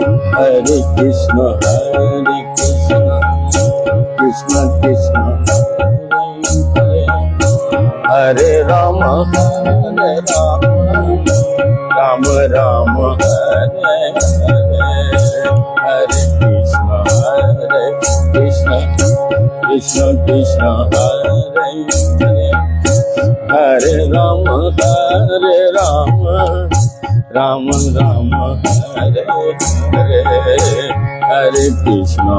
Hare Krishna, Krishna Krishna, Hare Rama, Hare Rama, Rama Rama, Hare Hare, Hare Krishna, Krishna Krishna, Hare Hare, Hare Rama, Hare Rama, Rama Rama, Hare Hare, Hare Krishna,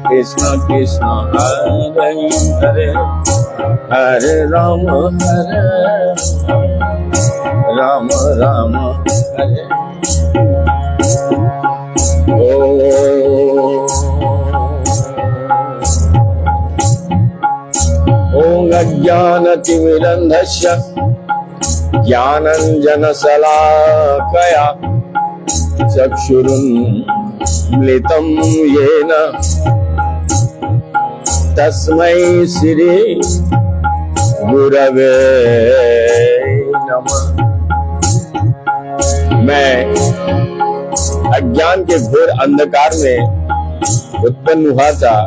Krishna Krishna, Hare Hare, Hare Rama, Hare Rama, Rama Hare. Om Ajnanatimirandhasya Jnananjanasalakaya Chakshurunmilitam Yena Tasmai Shri Gurave Namah। मैं अज्ञान के घोर अंधकार में उत्पन्न हुआ था।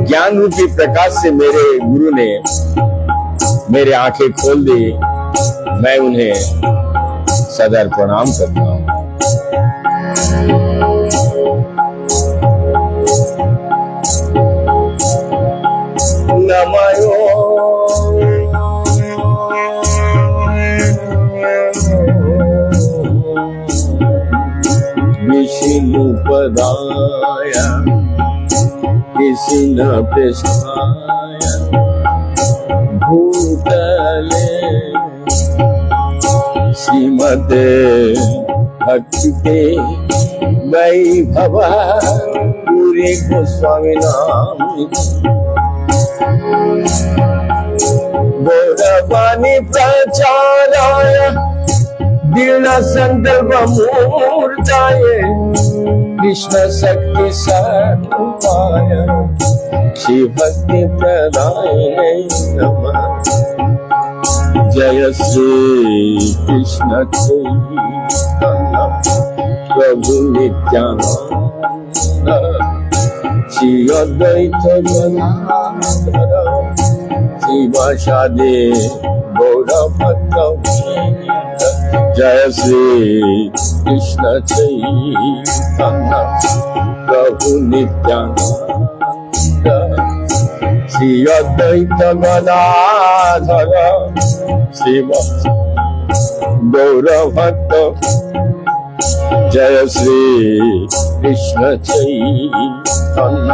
ज्ञान रूपी प्रकाश से मेरे गुरु ने मेरे आंखें खोल दी। मैं उन्हें सदैव प्रणाम करता हूँ। नमयो विष्णुपदाय कृष्ण पृष्ठाय भूतले श्रीमते भक्ति वैभवपुरी गोस्वामी नाम गौरवाणी प्रचाराय दीर्ण संकल्प मूर्ताय कृष्ण शक्ति स्वरूपाय श्री भक्ति प्रदाय नमः। जय श्री कृष्ण चैतन्य प्रभु नित्यानंद श्री अद्वैत गदाधर शिवासादि गौरभक्त। जय श्री कृष्ण चैतन्य प्रभु नित्यानंद श्री अद्वैत गदाधर शिवासादि गौरभक्त। जय श्री कृष्ण चैतन्य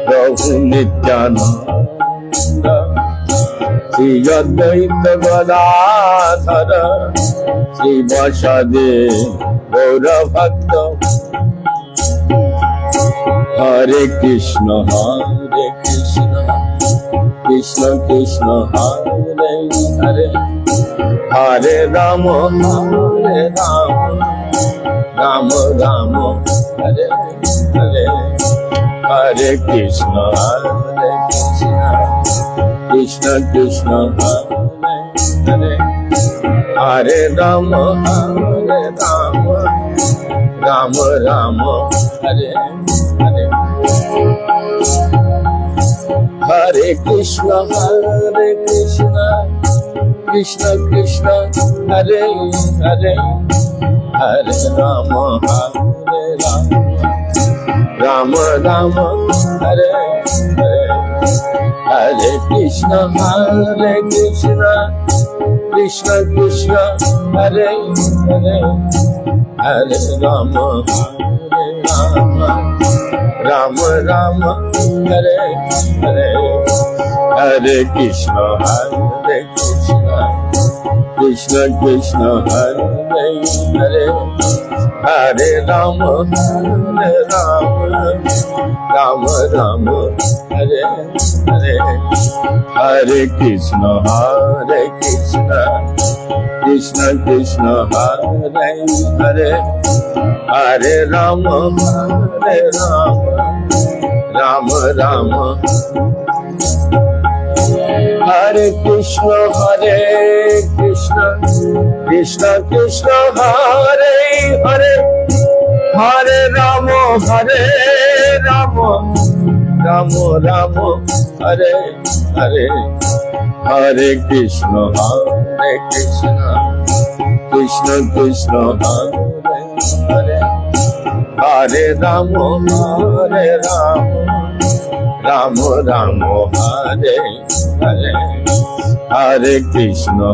प्रभु नित्यानंद श्री अद्वैत गदाधर शिवासादि गौरभक्त। हरे कृष्ण कृष्ण कृष्ण हरे हरे, हरे राम राम राम हरे हरे, हरे कृष्ण कृष्ण कृष्ण हरे हरे, हरे राम राम राम हरे हरे, हरे कृष्ण कृष्ण कृष्ण हरे हरे, हरे राम राम राम हरे हरे, हरे कृष्ण कृष्ण कृष्ण हरे हरे, हरे राम राम राम हरे हरे, हरे कृष्ण कृष्ण कृष्ण हरे हरे, हरे राम राम राम हरे हरे, हरे कृष्ण कृष्ण कृष्ण हरे हरे, हरे Ram Ram Ram. Hare Krishna Krishna Krishna Hare Hare, Hare Rama Rama Rama Hare Hare, Hare Krishna Krishna Krishna Hare Hare, Hare Rama Rama Rama Hare Hare, Hare Krishna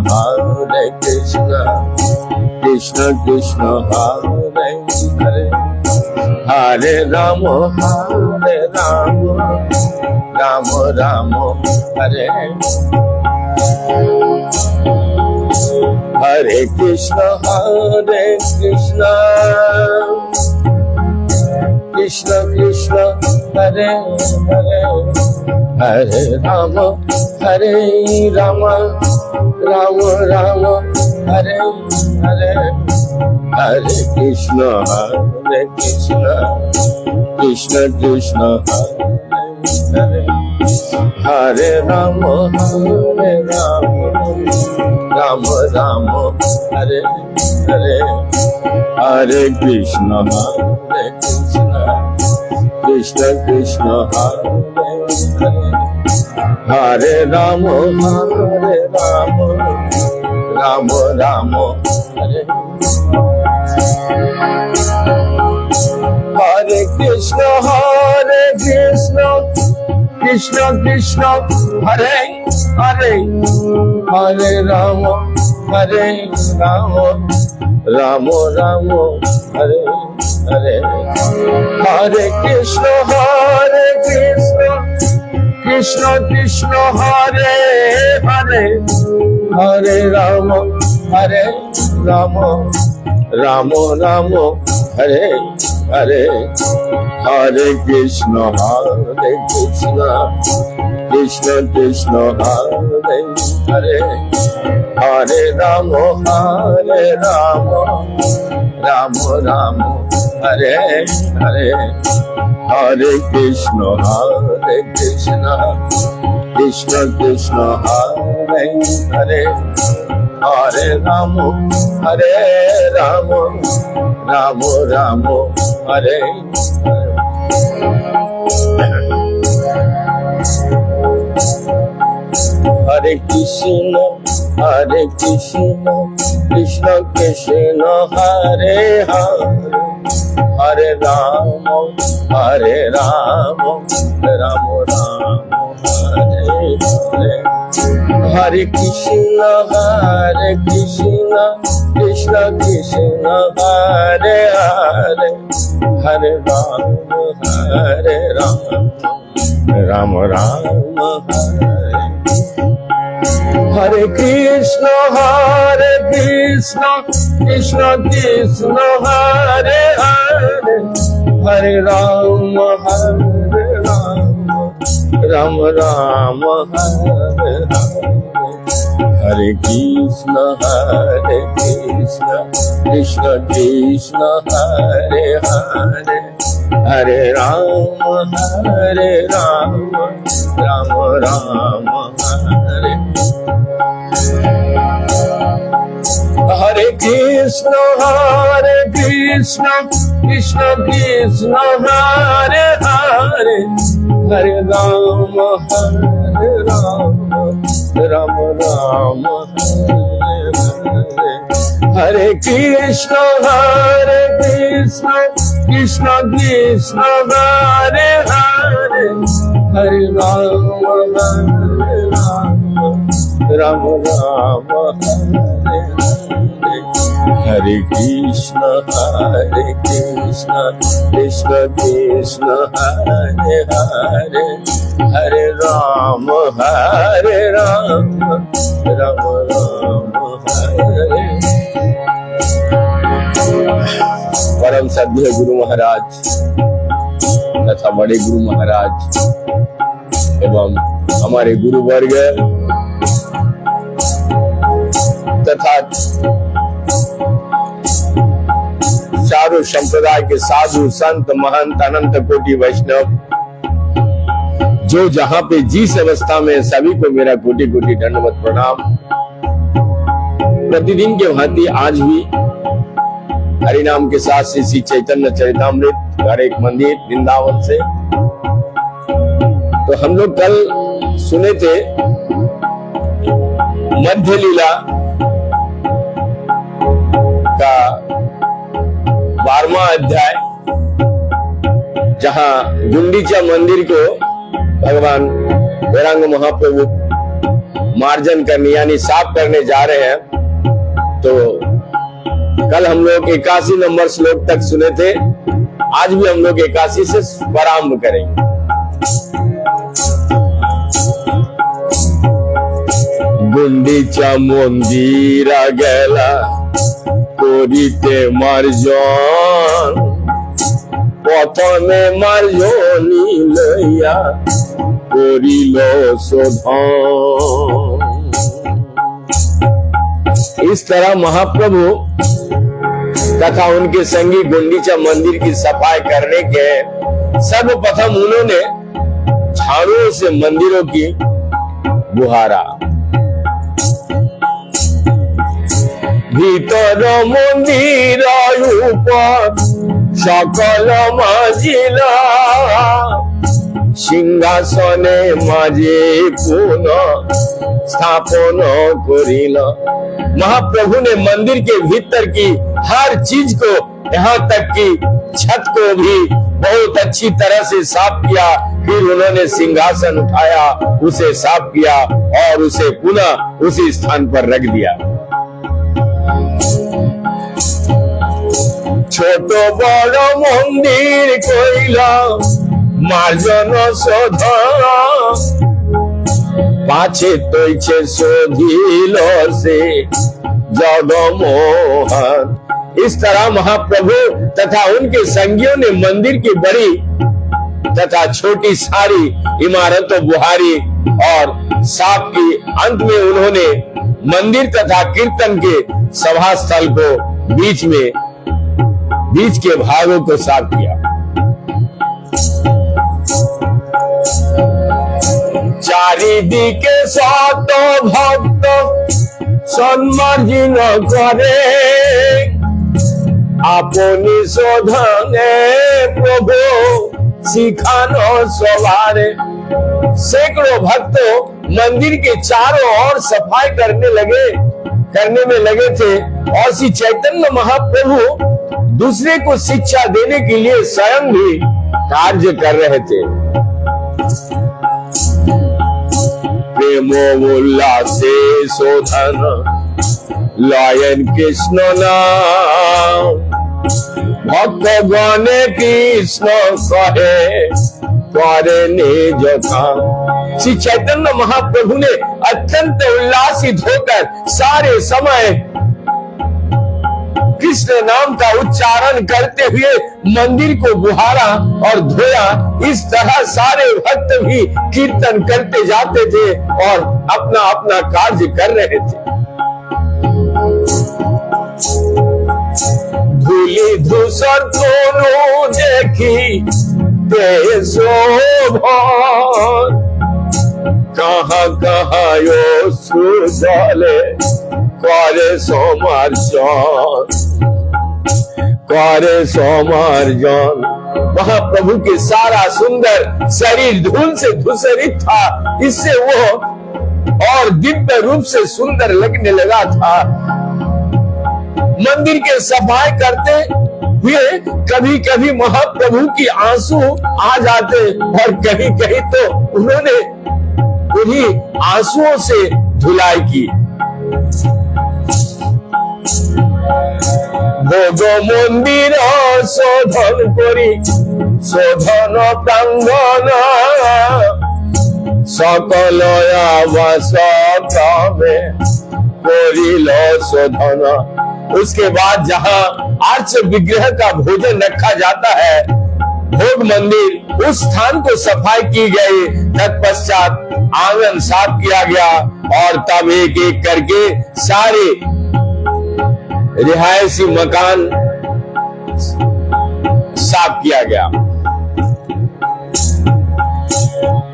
Krishna Krishna Hare Hare, Hare Rama Rama Rama Hare, Hare Krishna Krishna Krishna Hare Hare, Hare Rama Rama Rama Hare Hare, Hare Krishna Krishna Krishna Hare Hare, Hare Rama Rama Rama Hare Hare, Hare Krishna Krishna Krishna Hare Hare, Hare Rama Rama Rama Hare Hare Krishna Krishna Krishna Hare Hare, Hare Rama Rama Rama Hare Hare, Hare Krishna Krishna Krishna Hare Hare, Hare Rama Rama Rama Hare Hare, Hare Krishna Krishna Krishna Hare Hare, Hare Rama Rama Rama Hare Hare, Hare Krishna Krishna Krishna Hare Hare, Hare Rama Rama Rama Hare Hare. Hare Krishna Krishna Krishna Hare Hare, Hare Rama Rama Rama Hare Hare, Hare Krishna Krishna Krishna Hare Hare, Hare Rama Rama Rama Hare, Hare Krishna Krishna Krishna Hare Hare, Hare Rama Rama Rama Hare Hare, Hare Krishna Krishna Krishna Hare Hare, Hare Rama Rama Rama Hare, Hare Krishna Krishna Krishna Hare Hare, Hare Rama Rama Rama Hare Hare, Hare Krishna Krishna Krishna Hare Hare, Hare Rama Rama Rama Hare Hare, Hare Krishna Krishna Krishna Hare Hare, Hare Rama Rama Rama Hare. परम सद्य गुरु महाराज तथा बड़े गुरु महाराज एवं हमारे गुरु वर्ग तथा चारों संप्रदाय के साधु संत महंत अनंत कोटि वैष्णव जो जहां पे जिस अवस्था में, सभी को मेरा कोटि कोटि दंडवत प्रणाम। प्रतिदिन के भांति आज भी हरिनाम के साथ श्री चैतन्य चरितामृत हर एक मंदिर वृंदावन से। तो हम लोग कल सुने थे मध्य लीला का 12वां अध्याय, जहां गुंडीचा मंदिर को भगवान गौरांग महाप्रभु मार्जन करने यानी साफ करने जा रहे हैं। तो कल हम लोग 81 नंबर श्लोक तक सुने थे, आज भी हम लोग 81 से प्रारंभ करेंगे। गुंडीचा मंदिरा गेला करिते मार्जन, प्रथमे मार्जनी लइया करिल शोधन। इस तरह महाप्रभु तथा उनके संगी गुंडीचा मंदिर की सफाई करने के सर्वप्रथम उन्होंने झाड़ुओं से मंदिरों की बुहारा। भीतर मंदिर ऊपर सकल माजिला, सिंहासने माजे पुनः स्थापन करिला। महाप्रभु ने मंदिर के भीतर की हर चीज को, यहाँ तक कि छत को भी बहुत अच्छी तरह से साफ किया। फिर उन्होंने सिंहासन उठाया, उसे साफ किया और उसे पुनः उसी स्थान पर रख दिया। छोटो बड़ो मंदिर कइला मार्जन शोधन, पाछे तोइछे शोधिल से जगमोहन। इस तरह महाप्रभु तथा उनके संगियों ने मंदिर की बड़ी तथा छोटी सारी इमारतों बुहारी और साफ की। अंत में उन्होंने मंदिर तथा कीर्तन के सभा स्थल को बीच के भागों को साफ किया। चारिदिके शत भक्त सम्मार्जन करे, আপনি শোধনে प्रभु सिखानो सवारे। सैकड़ों भक्तों मंदिर के चारों ओर सफाई करने में लगे थे और श्री चैतन्य महाप्रभु दूसरे को शिक्षा देने के लिए स्वयं भी कार्य कर रहे थे। प्रेम उल्लासे शोधन लयन कृष्ण नाम, भक्त गणे कृष्ण कहे करे निज काम। श्री चैतन्य महाप्रभु ने अत्यंत उल्लासित होकर सारे समय कृष्ण नाम का उच्चारण करते हुए मंदिर को बुहारा और धोया। इस तरह सारे भक्त भी कीर्तन करते जाते थे और अपना अपना कार्य कर रहे थे। धूली धूसर दोनों देखी ते शोभन, कहाँ कहाँ यो सुजले करे सोमार्जन। महाप्रभु के सारा सुंदर शरीर धूल से धूसरित था, इससे वो और दिव्य रूप से सुंदर लगने लगा था। मंदिर के सफाई करते हुए कभी कभी महाप्रभु की आंसू आ जाते और कहीं कहीं तो उन्होंने उन्हीं आंसुओं से धुलाई की। भोग मंदिर शोधन करी शोधन प्रांगण, सकल आवास करिल शोधन। उसके बाद जहां आर्च विग्रह का भोजन रखा जाता है, भोग मंदिर, उस स्थान को सफाई की गई। तत्पश्चात आंगन साफ किया गया और तब एक एक करके सारे रिहायशी मकान साफ किया गया।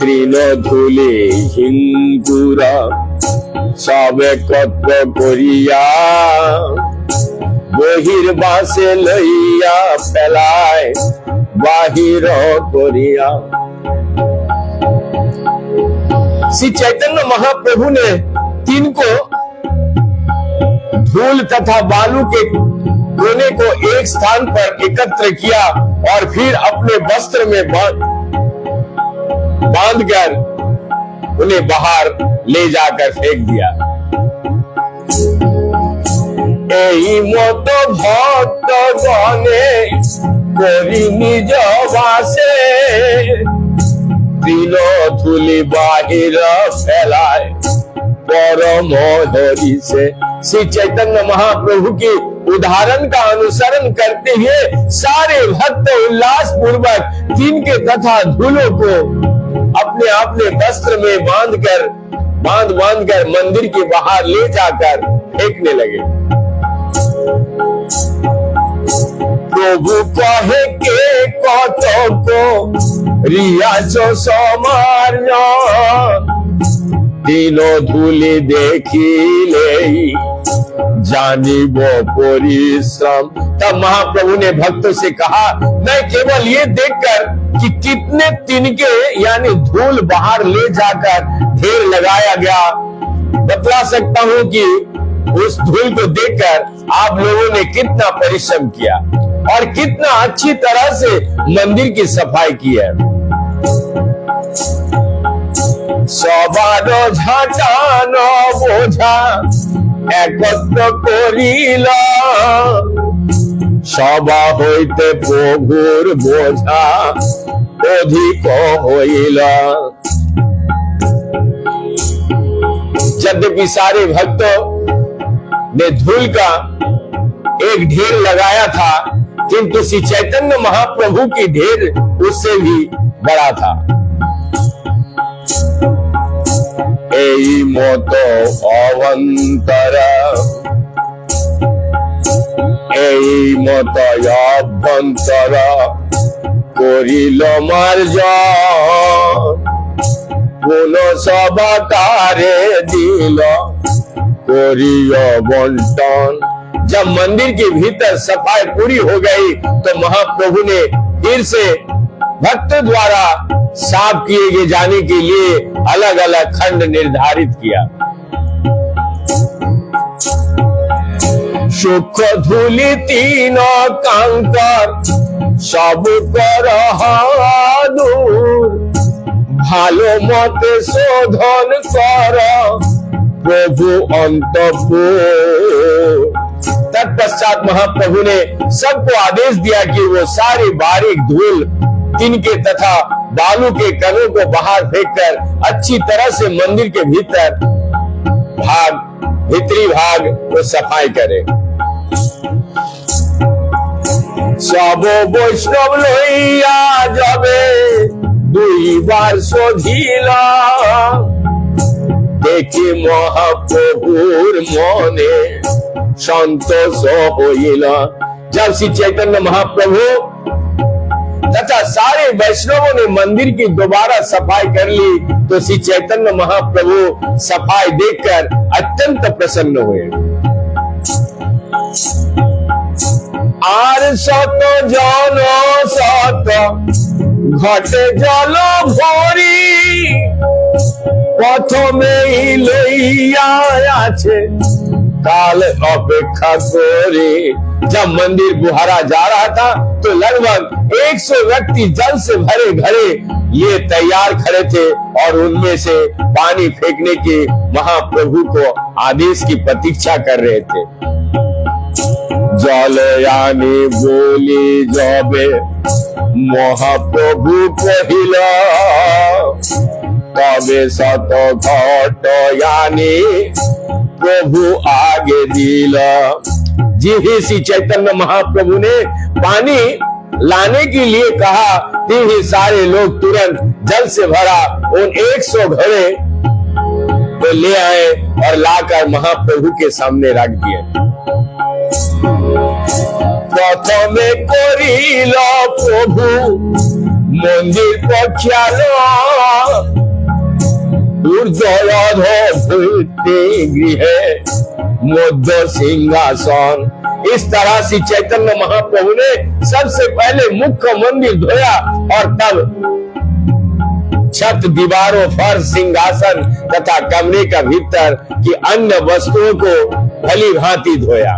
তৃণধূলি হিঙ্গুরা সব একত্র করিয়া বহির্বাসে লইয়া ফেলায় বাহির करिया। श्री चैतन्य महाप्रभु ने तिनको धूल तथा बालू के कोने को एक स्थान पर एकत्र किया और फिर अपने वस्त्र में बांधकर उन्हें बाहर ले जाकर फेंक दिया। এই মতো ভক্ত গণে করি নিজ বাসে তৃণধূলি বাহির ফেলায় परम हरि से। श्री चैतन्य महाप्रभु की उदाहरण का अनुसरण करते हुए सारे भक्त उल्लास पूर्वक तिनके तथा धूलों को अपने अपने वस्त्र में बांध कर मंदिर के बाहर ले जाकर फेंकने लगे। प्रभु कहे के कत को रियाज समार्य तृणधूलि देखिले जानिब परिश्रम। तब महाप्रभु ने भक्तों से कहा, मैं केवल ये देखकर कि कितने तिनके यानी धूल बाहर ले जाकर ढेर लगाया गया बतला सकता हूं कि उस धूल को देखकर आप लोगों ने कितना परिश्रम किया और कितना अच्छी तरह से मंदिर की सफाई की है। सबार झाटान बोझा एकत्र करिला सभा हईते प्रभुर बोझा अधिक हईला। यद्यपि सारे भक्तों ने धूल का एक ढेर लगाया था, किंतु श्री चैतन्य महाप्रभु की ढेर उससे भी बड़ा था। এই মতো অভন্তর এই মতো অভ্যন্তর করিল মার্জন কোন সবাকারে দিল করিয় বন্টন। जब मंदिर के भीतर सफाई पूरी हो गई तो महाप्रभु ने फिर से भक्तों द्वारा साफ किए जाने के लिए अलग अलग खंड निर्धारित किया। सुख धूलि तीन कंकर सब कर दूर भालो मते शोधन कर प्रभु अंतपुर। तत्पश्चात महाप्रभु ने सबको आदेश दिया कि वो सारी बारीक धूल तिनके तथा बालू के कणों को बाहर फेंककर अच्छी तरह से मंदिर के भीतरी भाग को सफाई करे। सब वैष्णव लइया जाबे दुई बार शोधिला देखी महाप्रभुर मने संतोष होइला। जब श्री चैतन्य महाप्रभु तथा सारे वैष्णवों ने मंदिर की दोबारा सफाई कर ली तो श्री चैतन्य महाप्रभु सफाई देखकर अत्यंत प्रसन्न हुए। आर सत जन सत घटे जल भरी प्रथमे लइया आछे काल अपेक्षा करे। जब मंदिर बुहारा जा रहा था तो लगभग 100 व्यक्ति जल से भरे घड़े ये तैयार खड़े थे और उनमें से पानी फेंकने के महाप्रभु को आदेश की प्रतीक्षा कर रहे थे। जल यानी बोली जाबे महाप्रभु कहिला तबे शत घट यानी प्रभु आगे दिला। जी ही श्री चैतन्य महाप्रभु ने पानी लाने के लिए कहा कि ही सारे लोग तुरंत जल से भरा उन 100 घड़े को ले आए और लाकर महाप्रभु के सामने रख दिए। प्रथमे करिल प्रभु मंदिर पछियालो ऊर्ध्वयाधो भूते गृहे मध्य सिंहासन। इस तरह से चैतन्य महाप्रभु ने सबसे पहले मुख्य मंदिर धोया और तब छत, दीवारों, फर्श, सिंहासन तथा कमरे का भीतर की अन्य वस्तुओं को भली भांति धोया।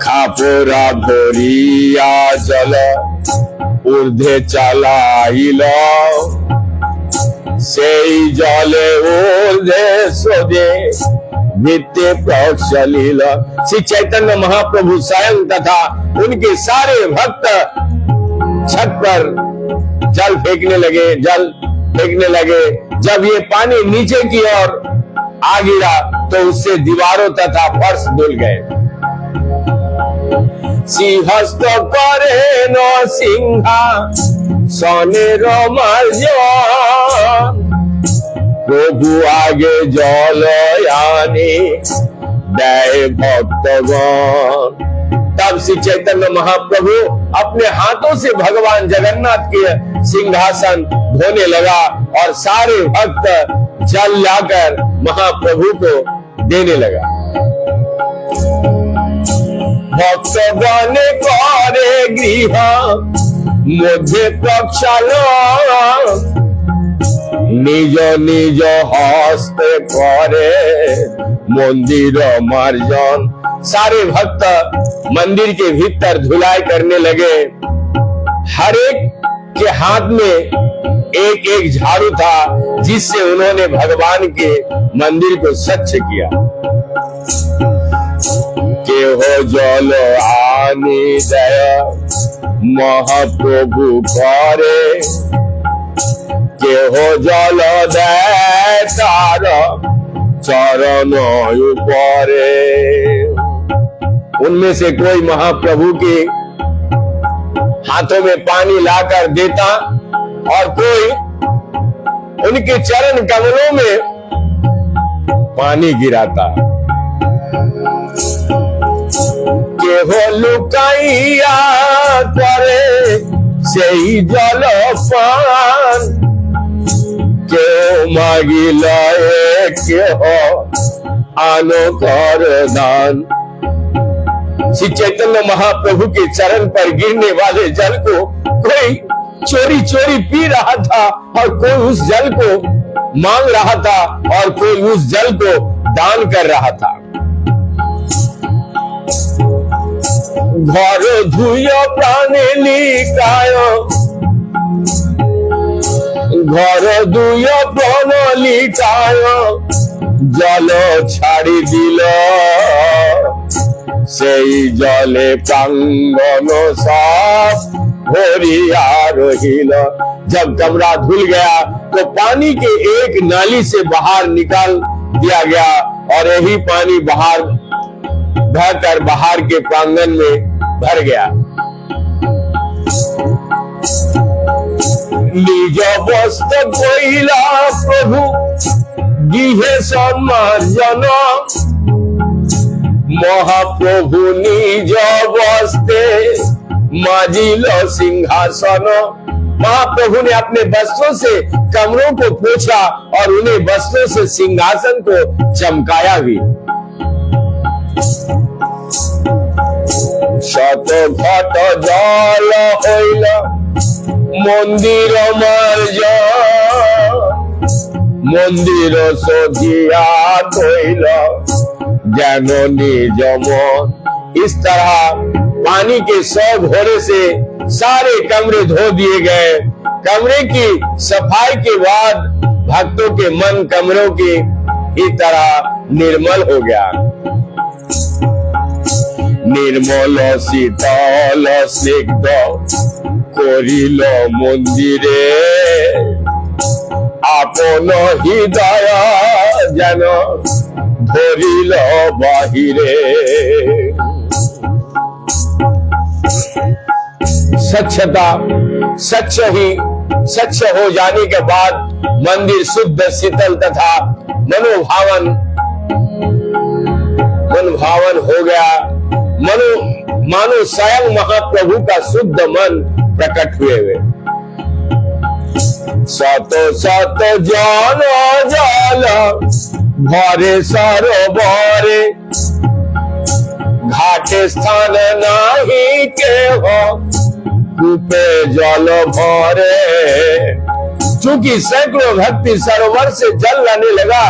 खापोरा भोरिया जल ऊर्ध्वे चलाइल সেই জলে ऊर्ध्वे सोदे नित्य प्रक्षलिल। श्री चैतन्य महाप्रभु स्वयं तथा उनके सारे भक्त छत पर जल फेंकने लगे। जब ये पानी नीचे की ओर आ गिरा तो उससे दीवारों तथा फर्श धुल गए। सिंहस्थ करे न सिंहा सने रोमार्जन प्रभु आगे जल यानी दय भक्तगण। तब श्री चैतन्य महाप्रभु अपने हाथों से भगवान जगन्नाथ के सिंहासन धोने लगा और सारे भक्त जल लाकर महाप्रभु को देने लगा। भक्तगण करे गृह मध्य प्रक्षालन निज निज हस्त करे मंदिर मार्जन। सारे भक्त मंदिर के भीतर धुलाई करने लगे। हर एक के हाथ में एक एक झाड़ू था जिससे उन्होंने भगवान के मंदिर को स्वच्छ किया। के हो जल आनी दया महाप्रभु करे के हो जल दया तार चरण ऊपरे। उनमें से कोई महाप्रभु के हाथों में पानी लाकर देता और कोई उनके चरण कमलों में पानी गिराता। के हो लुकाइया करे सेई जल पान के मागिल के हो आनो कर दान। श्री चैतन्य महाप्रभु के चरण पर गिरने वाले जल को कोई चोरी चोरी पी रहा था और कोई उस जल को मांग रहा था और कोई उस जल को दान कर रहा था। घर धुय प्राणे लिकाय घर दुय प्राण लिकाय जल छाड़ी दिल সেই জলে প্রাঙ্গণ সব ভরিয়া রহিল। जब कमरा धुल गया तो पानी के एक नाली से बाहर निकाल दिया गया और यही पानी बाहर बहकर बाहर के प्रांगण में भर गया। निज वस्त्र कहिला प्रभु गृहे सम्मार्जन महाप्रभु निज वस्त्रे माजिल सिंहासन। महाप्रभु ने अपने वस्त्रों से कमरों को पोंछा और उन्हें वस्त्रों से सिंहासन को चमकाया भी। शत घट जल हईल मंदिर मार्जन मंदिर सोधिया धोइल जन निज मन। इस तरह पानी के 100 घोड़े से सारे कमरे धो दिए गए। कमरे की सफाई के बाद भक्तों के मन कमरों की ही तरह निर्मल हो गया। निर्मल शीतल स्निग्ध करिल मंदिरे आपन हृदय जन धरिल बाहिरे। स्वच्छता स्वच्छ हो जाने के बाद मंदिर शुद्ध शीतल तथा मनोभावन हो गया। मानो स्वयं महाप्रभु का शुद्ध मन प्रकट हुए। শত শত জন জল ভরে সরোবরে, ঘাটে স্থান নাহি কেহ कूपे जल भरे। चूंकि सैकड़ों भक्ति सरोवर से जल लाने लगा,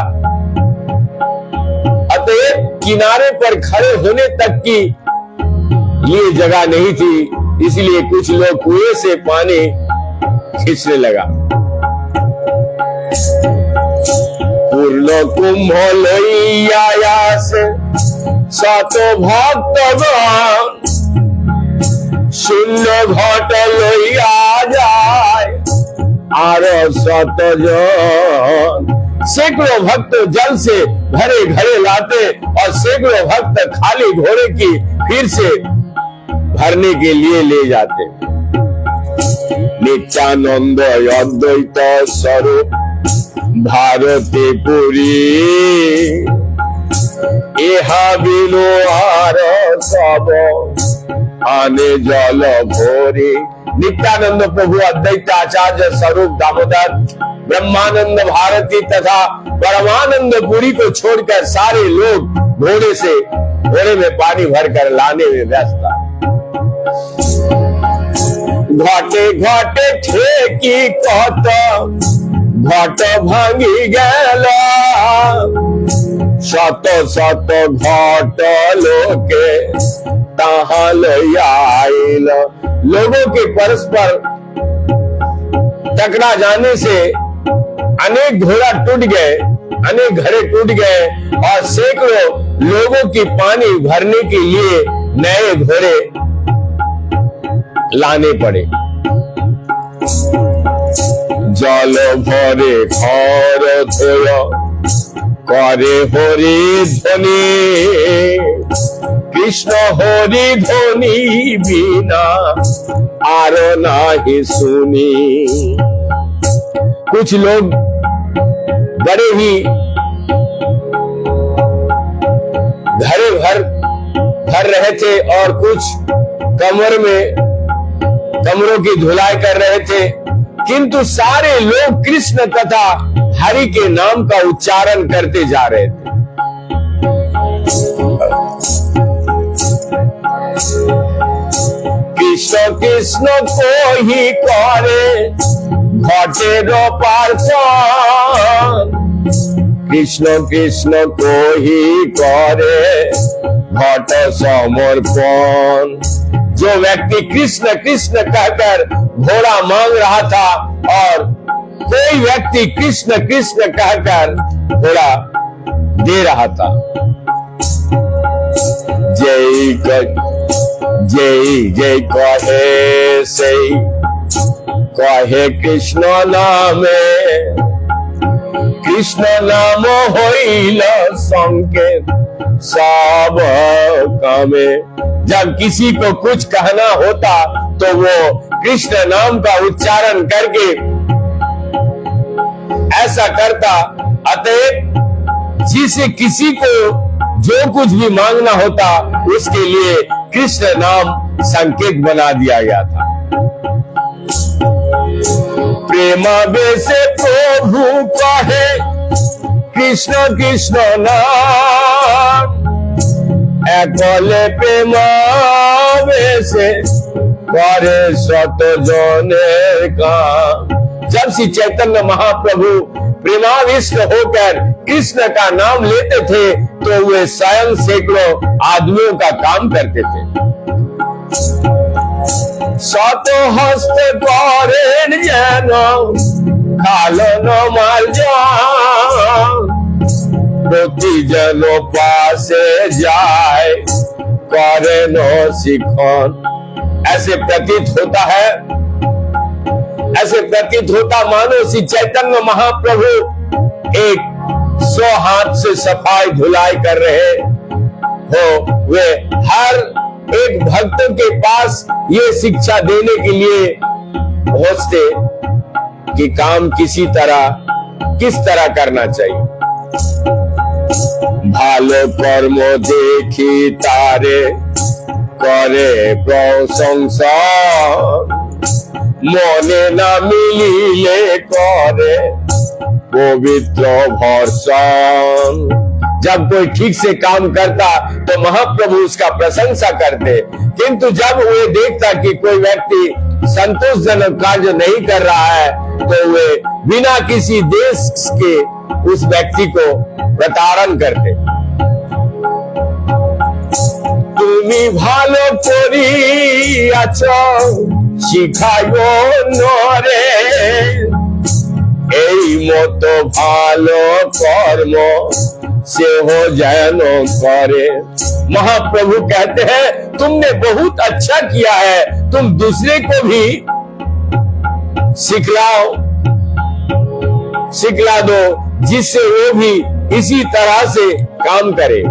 अतएव किनारे पर खड़े होने तक की ये जगह नहीं थी, इसलिए कुछ लोग कुएं से पानी खींचने लगा। पूर्ण कुंभ लइया से सातो भक्तगण, शून्य घट लइया जाए आर शत जन। सैकड़ों भक्त जल से भरे घड़े लाते और सैकड़ों भक्त खाली घोड़े की फिर से भरने के लिए ले जाते। नित्यानंद अद्वैत स्वरूप भारती पुरी, इहा बिलो आर सब आने जल भोरे। नित्यानंद प्रभु अद्वैत आचार्य स्वरूप दामोदर, ब्रह्मानंद भारती तथा परमानंद पुरी को छोड़कर सारे लोग घोड़े में पानी भरकर लाने में व्यस्त था। घाटे घाटे ठेकी कहत घाट भांगी गला, शत शत घाट लोके तहा लइल। लोगों के परस्पर टकरा जाने से अनेक घोड़ा टूट गए, अनेक घड़े टूट गए और सैकड़ों लोगों की पानी भरने के लिए नए घोड़े लाने पड़े। जल भरे घर धोय करे हरि ध्वनि, कृष्ण हरि ध्वनि बिना आर नाही सुनी। कुछ लोग बड़े ही घरे भर रहे थे और कुछ कमरों की धुलाई कर रहे थे, किंतु सारे लोग कृष्ण तथा हरि के नाम का उच्चारण करते जा रहे थे। कृष्ण कृष्ण को ही करे घटे पार्थन, कृष्ण कृष्ण को ही करे घट समर्पण। जो व्यक्ति कृष्ण कृष्ण कहकर घोड़ा मांग रहा था और कोई व्यक्ति कृष्ण कृष्ण कहकर घोड़ा दे रहा था। जय जय कहे से कहे कृष्ण नामे, कृष्ण नाम होइल संकेत सब कामे। जब किसी को कुछ कहना होता तो वो कृष्ण नाम का उच्चारण करके ऐसा करता। अतएव जिसे किसी को जो कुछ भी मांगना होता उसके लिए कृष्ण नाम संकेत बना दिया गया था। प्रेमा से प्रभु कहे कृष्ण कृष्ण नाम, एकले प्रेमा से करे सत जने काम। जब श्री चैतन्य महाप्रभु प्रेमाविष्ट होकर कृष्ण का नाम लेते थे तो वे स्वयं सैकड़ों आदमियों का काम करते थे। सत हस्त करें जन खालो न माल प्रति जन पासे जाए करे न शिखन। ऐसे प्रतीत होता मानो श्री चैतन्य महाप्रभु एक 100 हाथ से सफाई धुलाई कर रहे हो। वे हर एक भक्तों के पास ये शिक्षा देने के लिए पहुंचते कि काम किस तरह करना चाहिए। भालो कर्म देखी तारे करे प्रशंसा, মনে না মিলিলে করে पवित्र भर्सन। जब कोई ठीक से काम करता तो महाप्रभु उसका प्रशंसा करते, किंतु जब वे देखता कि कोई व्यक्ति संतोषजनक कार्य नहीं कर रहा है तो वे बिना किसी देश के उस व्यक्ति को प्रताड़न करते। তুমি ভালো করিয়াছ শিখাইও নরে, এই মতো ভালো কর্ম से हो जैन करे। महाप्रभु कहते हैं तुमने बहुत अच्छा किया है, तुम दूसरे को भी सिखला दो जिससे वो भी इसी तरह से काम करे।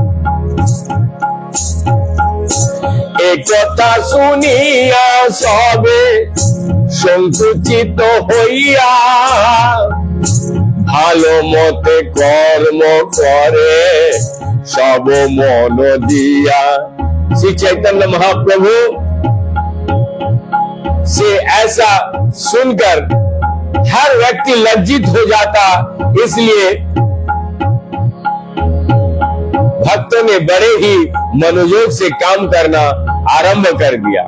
एकता सुनिया सबे संकुचित হইয়া ভালো মতে কর্ম করে সব মন দিয়া। श्री चैतन्य महाप्रभु से ऐसा सुनकर हर व्यक्ति लज्जित हो जाता, इसलिए भक्तों ने बड़े ही मनोयोग से काम करना आरंभ कर दिया।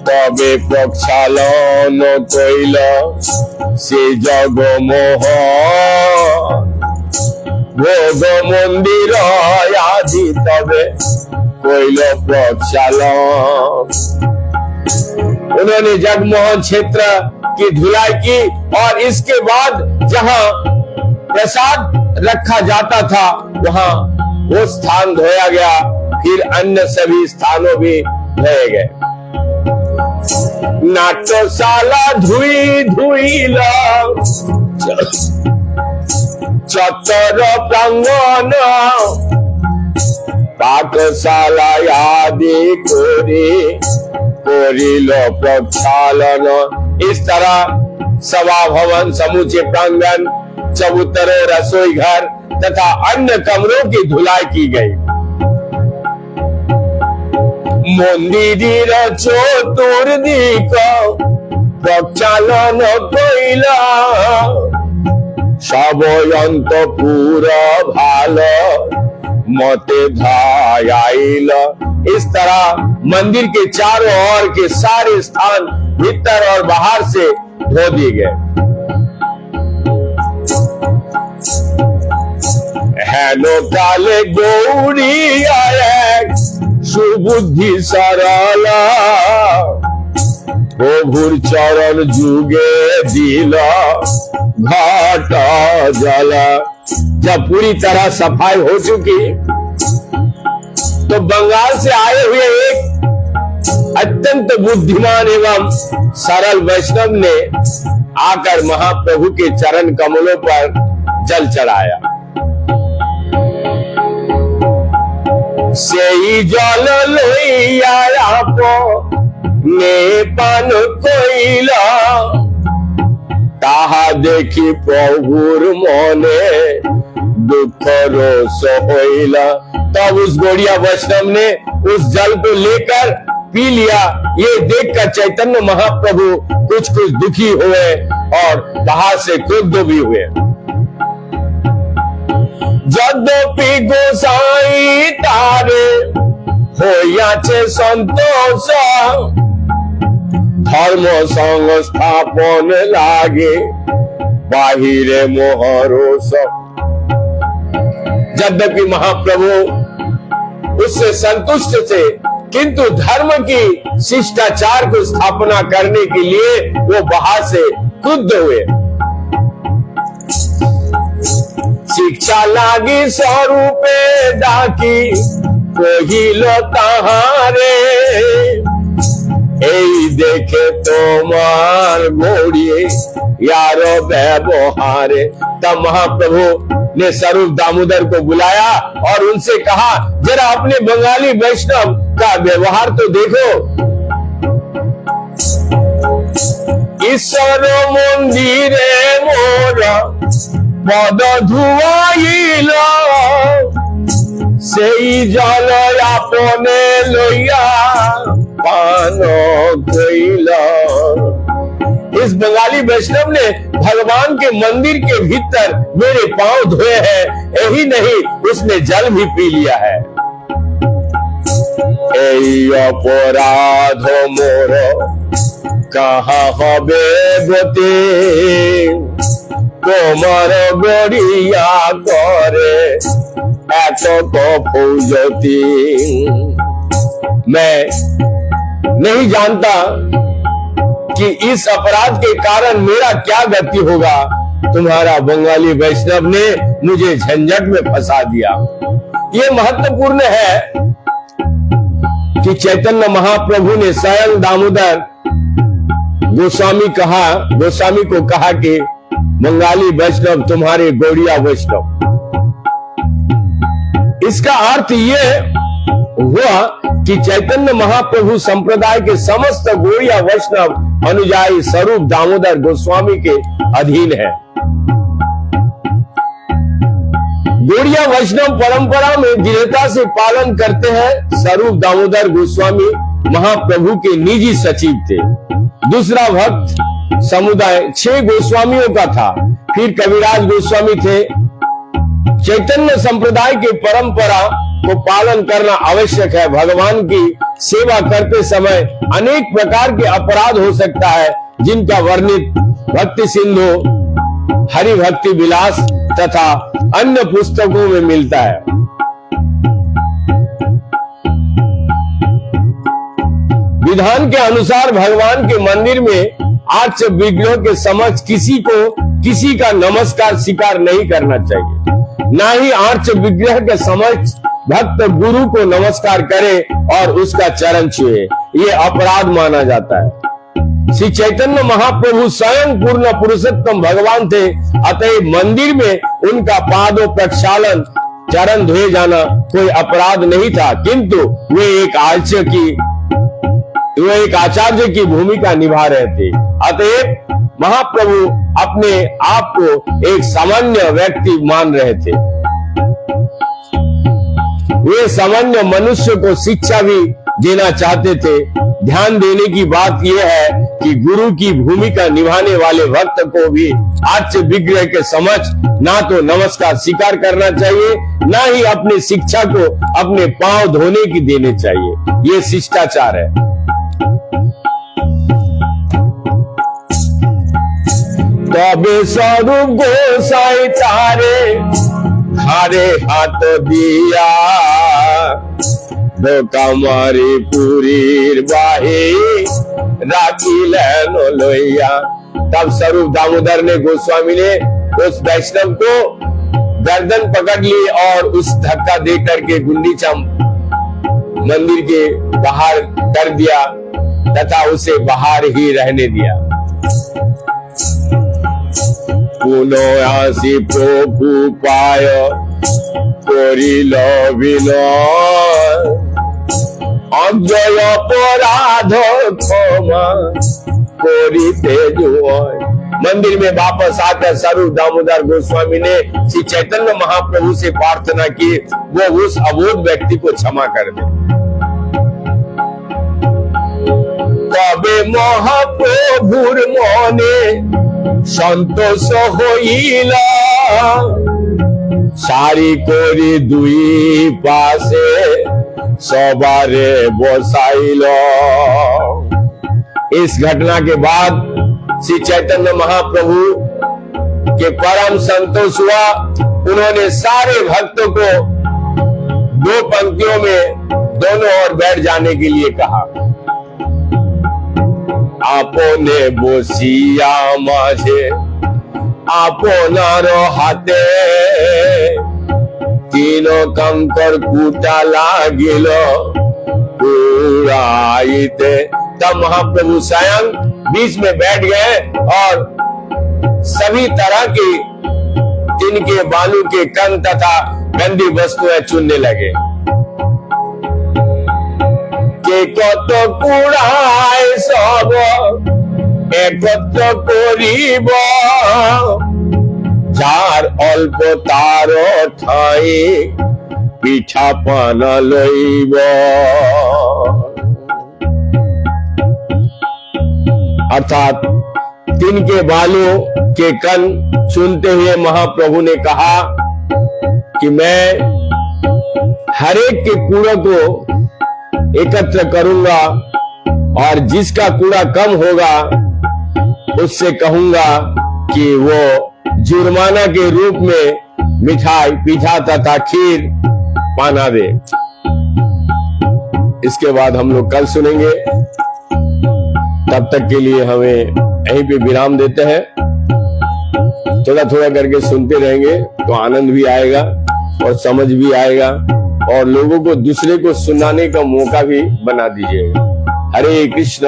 तबे प्रक्षालन कइल से जगमोह भोग मंदिर आदि, तबे कइल प्रक्षालन। उन्होंने जगमोहन क्षेत्र की धुलाई की और इसके बाद जहां प्रसाद रखा जाता था वहां वो स्थान धोया गया, फिर अन्य सभी स्थानों भी धोए गए। नाट्यशाला धुई धुईल चतर प्रांगण पाठशाला आदि करिल प्रक्षालन। इस तरह सभा भवन, समूचे प्रांगण, चबूतरे, रसोई घर तथा अन्य कमरों की धुलाई की गई। मंदिर चतुर्दिक प्रक्षालन कइल सब अंतपुर भालो मते धायाइल। इस तरह मंदिर के चारों ओर के सारे स्थान भीतर और बाहर से धो दिए गए। हेलो काले गौरी आए सुबुद्धि सरला प्रभुर चरण जुगे दिल घाट जला। जब पूरी तरह सफाई हो चुकी तो बंगाल से आए हुए एक अत्यंत बुद्धिमान एवं सरल वैष्णव ने आकर महाप्रभु के चरण कमलों पर जल चढ़ाया। सेई जल लइया ने पान कइला ताहा देखी प्रभुर मने दुख रोष होइला। तब उस गौड़िया वैष्णव ने उस जल को लेकर पी लिया। ये देखकर चैतन्य महाप्रभु कुछ दुखी हुए और बाहर से क्रुद्ध भी हुए। यद्यपि गोसाई तारे होयाचे संतोष धर्म संस्थापन लागे बाहिरे मोहरोष। यद्यपि महाप्रभु उससे संतुष्ट थे, किंतु धर्म की शिष्टाचार को स्थापना करने के लिए वो बाहर से क्रुद्ध हुए। शिक्षा लागी स्वरूपे डाकी कहिल ताहारे এই देखे তোমার गौड़िए यार व्यवहारे। तब महाप्रभु ने स्वरूप दामोदर को बुलाया और उनसे कहा जरा अपने बंगाली वैष्णव का व्यवहार तो देखो। ईश्वर मंदिरे मोर पद धुआइल सेई जल आपने लइया पान कोइला। इस बंगाली वैष्णव ने भगवान के मंदिर के भीतर मेरे पांव धोए हैं, यही नहीं उसने जल भी पी लिया है। अपराध मोर कहाँ हबे गति, তোমার গড়িয়া করে এত কফৌজতি। मैं नहीं जानता कि इस अपराध के कारण मेरा क्या गति होगा। तुम्हारा बंगाली वैष्णव ने मुझे झंझट में फंसा दिया। ये महत्वपूर्ण है कि चैतन्य महाप्रभु ने स्वयं दामोदर गोस्वामी को कहा कि बंगाली वैष्णव तुम्हारे गौड़िया वैष्णव। इसका अर्थ यह हुआ कि चैतन्य महाप्रभु संप्रदाय के समस्त गौड़िया वैष्णव अनुयायी स्वरूप दामोदर गोस्वामी के अधीन है। गौड़िया वैष्णव परंपरा में दृढ़ता से पालन करते हैं। स्वरूप दामोदर गोस्वामी महाप्रभु के निजी सचिव थे। दूसरा भक्त समुदाय 6 गोस्वामियों का था। फिर कविराज गोस्वामी थे। चैतन्य संप्रदाय की परंपरा को पालन करना आवश्यक है। भगवान की सेवा करते समय अनेक प्रकार के अपराध हो सकता है, जिनका वर्णित भक्ति सिंधु, हरि भक्ति विलास तथा अन्य पुस्तकों में मिलता है। विधान के अनुसार भगवान के मंदिर में आर्च विग्रह के समक्ष किसी का नमस्कार स्वीकार नहीं करना चाहिए। ना ही आर्च विग्रह के समक्ष भक्त गुरु को नमस्कार करे और उसका चरण छुए, ये अपराध माना जाता है। श्री चैतन्य महाप्रभु स्वयं पूर्ण पुरुषोत्तम भगवान थे, अतएव मंदिर में उनका पादों प्रक्षालन, चरण धोए जाना कोई अपराध नहीं था, किंतु वे एक आचार्य की भूमिका निभा रहे थे। अतएव महाप्रभु अपने आप को एक सामान्य व्यक्ति मान रहे थे। वे सामान्य मनुष्य को शिक्षा भी देना चाहते थे। ध्यान देने की बात यह है कि गुरु की भूमिका निभाने वाले भक्त को भी आर्च विग्रह के समक्ष ना तो नमस्कार स्वीकार करना चाहिए, ना ही अपनी शिक्षा को अपने पांव धोने की देने चाहिए। ये शिष्टाचार है। तबे स्वरूप गोसाई तारे हारे हाथ दिया, कामारी पुरीर बाही राखिलेन लोइया। तब स्वरूप दामोदर ने गोस्वामी ने उस वैष्णव को गर्दन पकड़ ली और उस धक्का देकर के गुंडीचा मंदिर के बाहर कर दिया तथा उसे बाहर ही रहने दिया। पुनः आसी प्रभु पाय करिल विनय, अजय अपराध क्षमा करिते जोय। मंदिर में वापस आकर स्वरूप दामोदर गोस्वामी ने श्री चैतन्य महाप्रभु से प्रार्थना की वो उस अबोध व्यक्ति को क्षमा कर दे। तबे महाप्रभुर मने संतोष होइला, सारी कोरी दुई पासे सबारे बसाइल। इस घटना के बाद श्री चैतन्य महाप्रभु के परम संतोष हुआ। उन्होंने सारे भक्तों को 2 पंक्तियों में दोनों ओर बैठ जाने के लिए कहा। आपने बसिया माझे आपनार हाथे, तीन कंकर कूटा लागिल उड़ाइते। तब महाप्रभु स्वयं बीच में बैठ गए और सभी तरह की तिनके बालू के कण तथा गंदी वस्तुएं चुनने लगे। कत कुड़ाय सब एकत्र करिब, जार अल्प तार ठाई पिठा पाना लइब। अर्थात तिनके बालों के कण चुनते हुए महाप्रभु ने कहा कि मैं हर एक के कूड़ा को एकत्र करूंगा और जिसका कूड़ा कम होगा उससे कहूंगा कि वो जुर्माना के रूप में मिठाई, पीठा तथा खीर पाना दे। इसके बाद हम लोग कल सुनेंगे। तब तक के लिए हमें यहीं पे विराम देते हैं। थोड़ा थोड़ा करके सुनते रहेंगे तो आनंद भी आएगा और समझ भी आएगा और लोगों को दूसरे को सुनाने का मौका भी बना दीजिएगा। हरे कृष्ण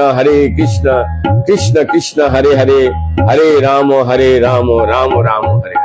कृष्ण कृष्ण हरे हरे, हरे राम राम राम हरे हरे।